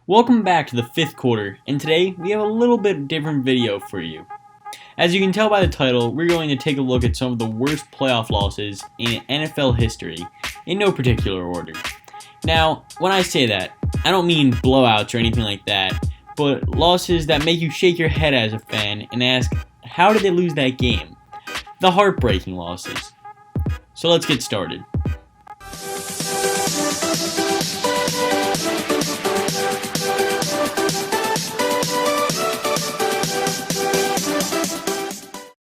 Welcome back to the 5th quarter, and today we have a little bit different video for you. As you can tell by the title, we're going to take a look at some of the worst playoff losses in NFL history, in no particular order. Now, when I say that, I don't mean blowouts or anything like that, but losses that make you shake your head as a fan and ask, how did they lose that game? The heartbreaking losses. So let's get started.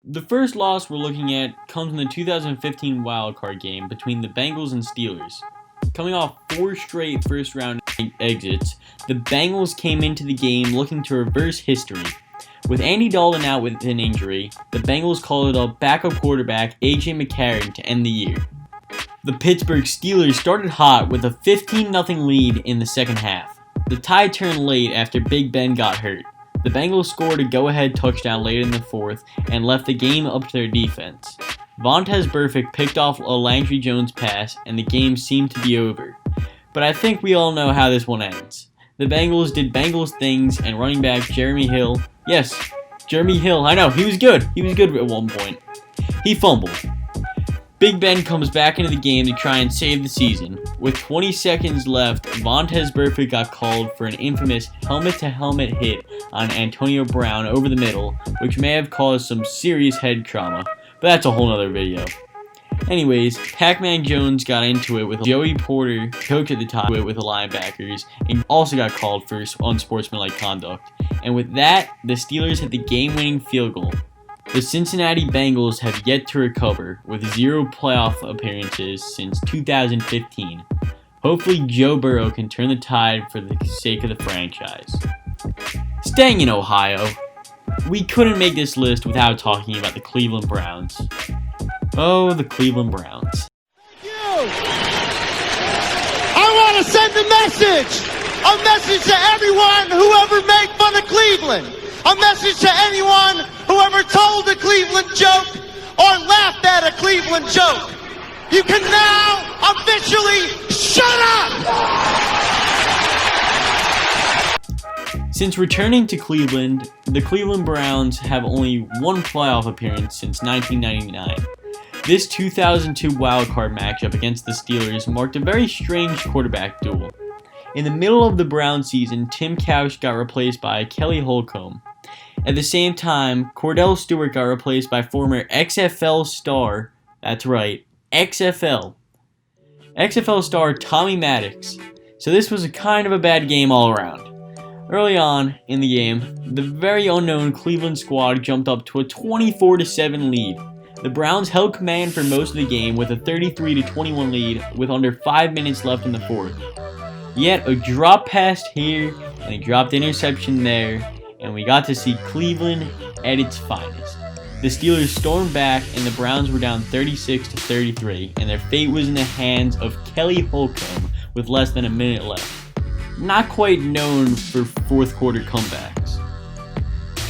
The first loss we're looking at comes in the 2015 wildcard game between the Bengals and Steelers. Coming off 4 straight first-round exits, the Bengals came into the game looking to reverse history. With Andy Dalton out with an injury, the Bengals called up backup quarterback A.J. McCarron to end the year. The Pittsburgh Steelers started hot with a 15-0 lead in the second half. The tie turned late after Big Ben got hurt. The Bengals scored a go-ahead touchdown late in the fourth and left the game up to their defense. Vontaze Burfict picked off a Landry Jones pass and the game seemed to be over. But I think we all know how this one ends. The Bengals did Bengals things and running back Jeremy Hill, yes, Jeremy Hill, I know, he was good at one point. He fumbled. Big Ben comes back into the game to try and save the season. With 20 seconds left, Vontaze Burfict got called for an infamous helmet-to-helmet hit on Antonio Brown over the middle, which may have caused some serious head trauma, but that's a whole nother video. Anyways, Pac-Man Jones got into it with Joey Porter, coach at the time, with the linebackers, and also got called for unsportsmanlike conduct. And with that, the Steelers hit the game-winning field goal. The Cincinnati Bengals have yet to recover, with 0 playoff appearances since 2015. Hopefully Joe Burrow can turn the tide for the sake of the franchise. Staying in Ohio, we couldn't make this list without talking about the Cleveland Browns. Oh, the Cleveland Browns. Thank you. I want to send a message to everyone who ever made fun of Cleveland. A message to anyone who ever told a Cleveland joke or laughed at a Cleveland joke. You can now officially shut up! Since returning to Cleveland, the Cleveland Browns have only 1 playoff appearance since 1999. This 2002 wildcard matchup against the Steelers marked a very strange quarterback duel. In the middle of the Browns season, Tim Couch got replaced by Kelly Holcomb. At the same time, Cordell Stewart got replaced by former XFL star, that's right, XFL star Tommy Maddox. So this was a kind of a bad game all around. Early on in the game, the very unknown Cleveland squad jumped up to a 24-7 lead. The Browns held command for most of the game with a 33-21 lead with under 5 minutes left in the fourth. Yet a drop pass here and a dropped interception there, and we got to see Cleveland at its finest. The Steelers stormed back and the Browns were down 36-33, and their fate was in the hands of Kelly Holcomb with less than a minute left. Not quite known for fourth quarter comebacks.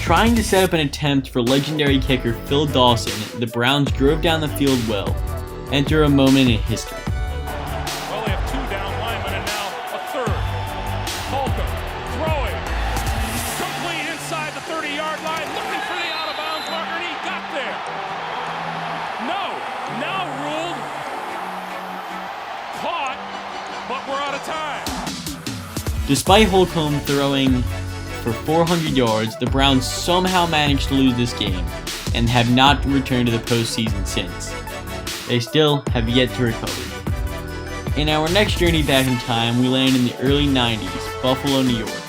Trying to set up an attempt for legendary kicker Phil Dawson, the Browns drove down the field well. Enter a moment in history. Well, they have 2 down linemen and now a third. Holcomb throwing. Complete inside the 30-yard line, looking for the out-of-bounds marker, and he got there. No, now ruled caught, but we're out of time. Despite Holcomb throwing for 400 yards, the Browns somehow managed to lose this game and have not returned to the postseason since. They still have yet to recover. In our next journey back in time, we land in the early 90s, Buffalo, New York.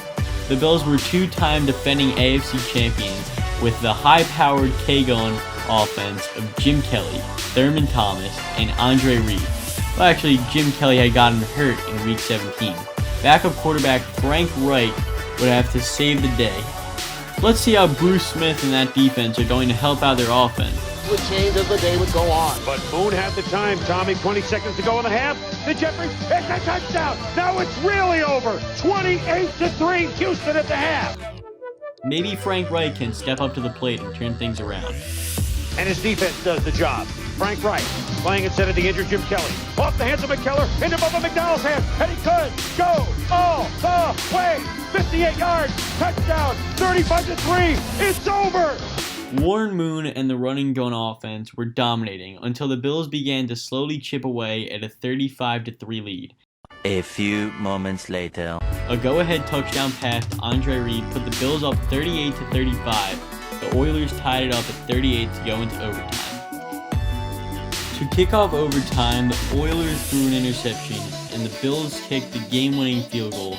The Bills were 2-time defending AFC champions with the high-powered K-Gun offense of Jim Kelly, Thurman Thomas, and Andre Reed. Well, actually, Jim Kelly had gotten hurt in Week 17. Backup quarterback Frank Reich would have to save the day. Let's see how Bruce Smith and that defense are going to help out their offense. Would change as the day would go on. But Boone had the time, Tommy. 20 seconds to go in the half. The Jeffries, it's a touchdown. Now it's really over. 28-3, Houston at the half. Maybe Frank Reich can step up to the plate and turn things around. And his defense does the job. Frank Wright playing instead of the injured Jim Kelly. Off the hands of McKellar, into Bubba McDowell's hands, and he could go all the way. 58 yards, touchdown, 35-3, it's over! Warren Moon and the running gun offense were dominating until the Bills began to slowly chip away at a 35-3 lead. A few moments later. A go-ahead touchdown pass to Andre Reed put the Bills up 38-35. The Oilers tied it up at 38 to go into overtime. To kick off overtime, the Oilers threw an interception and the Bills kicked the game-winning field goal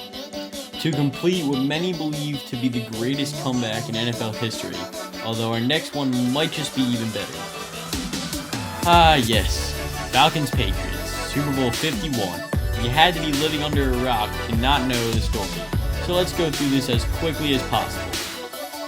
to complete what many believe to be the greatest comeback in NFL history, although our next one might just be even better. Ah yes, Falcons Patriots, Super Bowl 51. You had to be living under a rock to not know the story, so let's go through this as quickly as possible.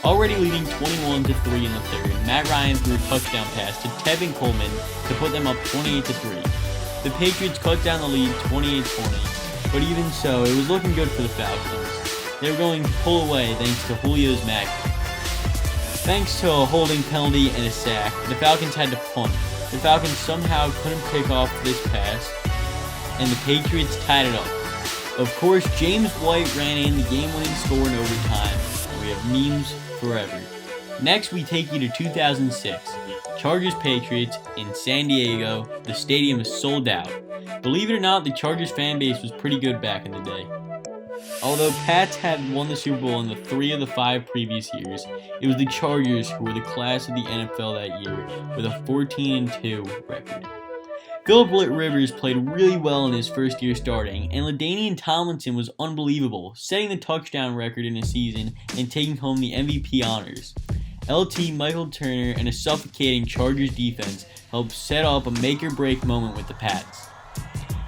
Already leading 21-3 in the third, Matt Ryan threw a touchdown pass to Tevin Coleman to put them up 28-3. The Patriots cut down the lead 28-20, but even so, it was looking good for the Falcons. They were going to pull away thanks to Julio's magnet. Thanks to a holding penalty and a sack, the Falcons had to punt. The Falcons somehow couldn't pick off this pass, and the Patriots tied it up. Of course, James White ran in the game-winning score in overtime, and we have memes forever. Next, we take you to 2006. Chargers-Patriots in San Diego. The stadium is sold out. Believe it or not, the Chargers fan base was pretty good back in the day. Although Pats had won the Super Bowl in the 3 of the 5 previous years, it was the Chargers who were the class of the NFL that year with a 14-2 record. Philip Rivers played really well in his first year starting, and LaDainian Tomlinson was unbelievable, setting the touchdown record in a season and taking home the MVP honors. LT, Michael Turner, and a suffocating Chargers defense helped set up a make-or-break moment with the Pats.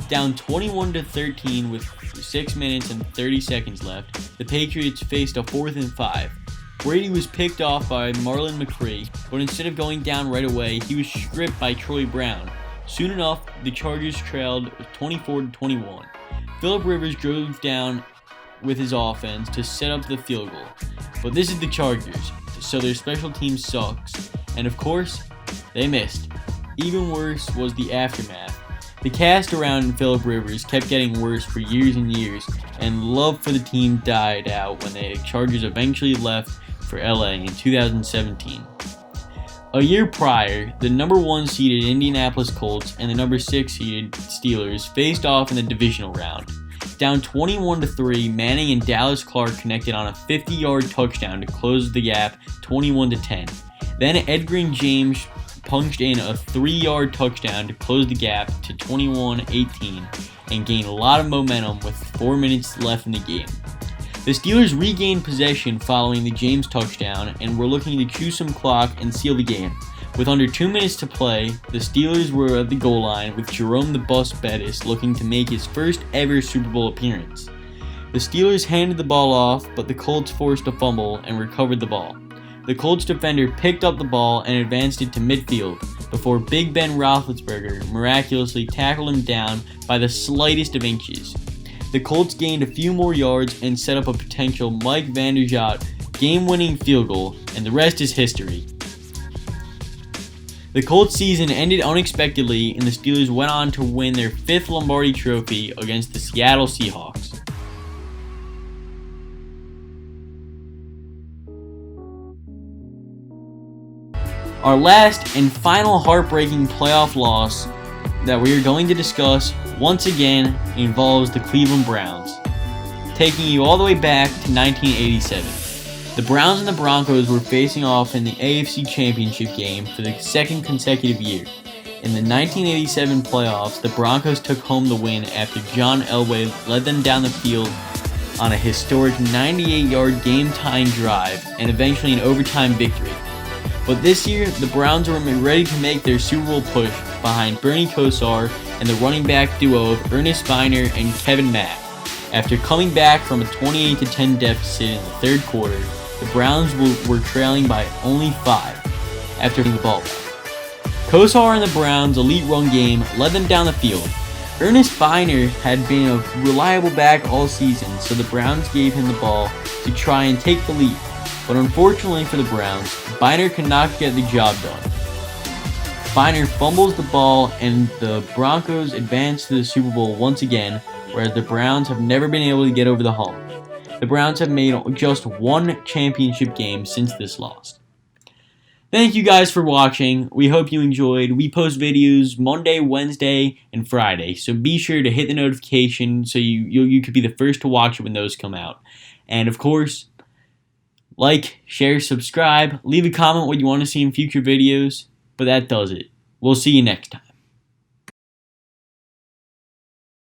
Down 21-13 with 6 minutes and 30 seconds left, the Patriots faced a 4th and 5. Brady was picked off by Marlon McCree, but instead of going down right away, he was stripped by Troy Brown. Soon enough, the Chargers trailed 24-21. Philip Rivers drove down with his offense to set up the field goal. But this is the Chargers, so their special team sucks. And of course, they missed. Even worse was the aftermath. The cast around Philip Rivers kept getting worse for years and years, and love for the team died out when the Chargers eventually left for LA in 2017. A year prior, the number 1 seeded Indianapolis Colts and the number 6 seeded Steelers faced off in the divisional round. Down 21-3, Manning and Dallas Clark connected on a 50-yard touchdown to close the gap 21-10. Then Edgerrin James punched in a 3-yard touchdown to close the gap to 21-18 and gained a lot of momentum with 4 minutes left in the game. The Steelers regained possession following the James touchdown and were looking to chew some clock and seal the game. With under 2 minutes to play, the Steelers were at the goal line with Jerome the Bus Bettis looking to make his first ever Super Bowl appearance. The Steelers handed the ball off, but the Colts forced a fumble and recovered the ball. The Colts defender picked up the ball and advanced it to midfield before Big Ben Roethlisberger miraculously tackled him down by the slightest of inches. The Colts gained a few more yards and set up a potential Mike Vanderjagt game-winning field goal, and the rest is history. The Colts season ended unexpectedly, and the Steelers went on to win their 5th Lombardi Trophy against the Seattle Seahawks. Our last and final heartbreaking playoff loss that we are going to discuss once again involves the Cleveland Browns. Taking you all the way back to 1987. The Browns and the Broncos were facing off in the AFC Championship game for the 2nd consecutive year. In the 1987 playoffs, the Broncos took home the win after John Elway led them down the field on a historic 98-yard game-tying drive and eventually an overtime victory. But this year, the Browns were ready to make their Super Bowl push behind Bernie Kosar and the running back duo of Ernest Biner and Kevin Mack. After coming back from a 28-10 deficit in the 3rd quarter, the Browns were trailing by only 5 after getting the ball back. Kosar and the Browns' elite run game led them down the field. Ernest Biner had been a reliable back all season, so the Browns gave him the ball to try and take the lead. But unfortunately for the Browns, Biner could not get the job done. Biner fumbles the ball, and the Broncos advance to the Super Bowl once again, whereas the Browns have never been able to get over the hump. The Browns have made just one championship game since this loss. Thank you guys for watching. We hope you enjoyed. We post videos Monday, Wednesday, and Friday, so be sure to hit the notification so you could be the first to watch it when those come out. And of course, like, share, subscribe, leave a comment what you want to see in future videos, but that does it. We'll see you next time.